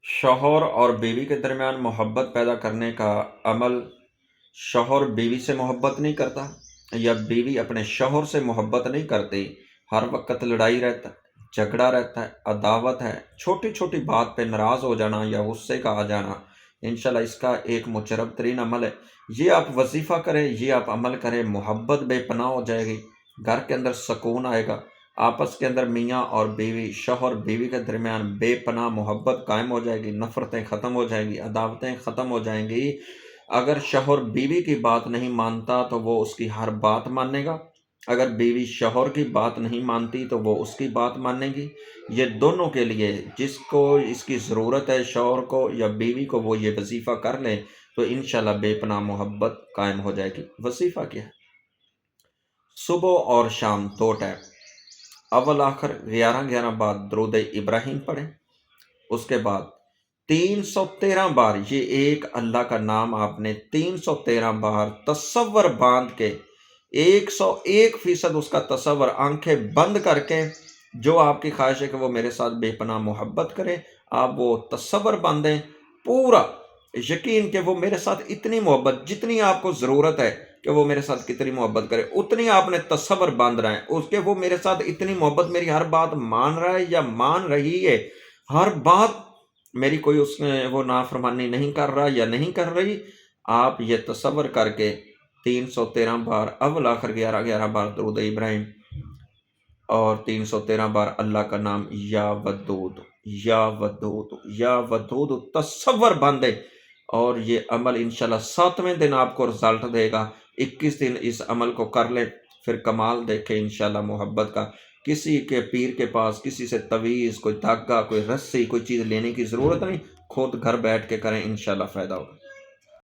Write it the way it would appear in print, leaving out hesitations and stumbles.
شوہر اور بیوی کے درمیان محبت پیدا کرنے کا عمل شوہر بیوی سے محبت نہیں کرتا یا بیوی اپنے شوہر سے محبت نہیں کرتی، ہر وقت لڑائی رہتا ہے، جھگڑا رہتا ہے، عداوت ہے، چھوٹی چھوٹی بات پہ ناراض ہو جانا یا غصے کا آ جانا، انشاءاللہ اس کا ایک مجرب ترین عمل ہے۔ یہ آپ وظیفہ کریں، یہ آپ عمل کریں، محبت بے پناہ ہو جائے گی، گھر کے اندر سکون آئے گا، آپس کے اندر میاں اور بیوی، شوہر بیوی کے درمیان بے پناہ محبت قائم ہو جائے گی، نفرتیں ختم ہو جائیں گی، عداوتیں ختم ہو جائیں گی۔ اگر شوہر بیوی کی بات نہیں مانتا تو وہ اس کی ہر بات مانے گا، اگر بیوی شوہر کی بات نہیں مانتی تو وہ اس کی بات مانے گی۔ یہ دونوں کے لیے جس کو اس کی ضرورت ہے، شوہر کو یا بیوی کو، وہ یہ وظیفہ کر لیں تو انشاءاللہ بے پناہ محبت قائم ہو جائے گی۔ وظیفہ کیا ہے؟ صبح اور شام دو ٹائم، اول آخر 11 بار درود ابراہیم پڑھیں، اس کے بعد 313 بار یہ ایک اللہ کا نام آپ نے 313 بار تصور باندھ کے 101% اس کا تصور، آنکھیں بند کر کے، جو آپ کی خواہش ہے کہ وہ میرے ساتھ بے پناہ محبت کرے، آپ وہ تصور باندھیں، پورا یقین کہ وہ میرے ساتھ اتنی محبت، جتنی آپ کو ضرورت ہے کہ وہ میرے ساتھ کتنی محبت کرے، اتنی آپ نے تصور باندھ رہا ہے اس کے، وہ میرے ساتھ اتنی محبت، میری ہر بات مان رہا ہے یا مان رہی ہے، ہر بات میری کوئی اس میں وہ نافرمانی نہیں کر رہا یا نہیں کر رہی۔ آپ یہ تصور کر کے 313 بار اول آخر 11 بار درود ابراہیم اور 313 بار اللہ کا نام یا ودود یا ودود یا ودود تصور باندھے، اور یہ عمل انشاءاللہ 7ویں دن آپ کو رزلٹ دے گا۔ 21 دن اس عمل کو کر لیں، پھر کمال دیکھیں انشاءاللہ محبت کا۔ کسی کے پیر کے پاس کسی سے تعویذ، کوئی دھاگا، کوئی رسی، کوئی چیز لینے کی ضرورت نہیں، خود گھر بیٹھ کے کریں، انشاءاللہ فائدہ ہوگا۔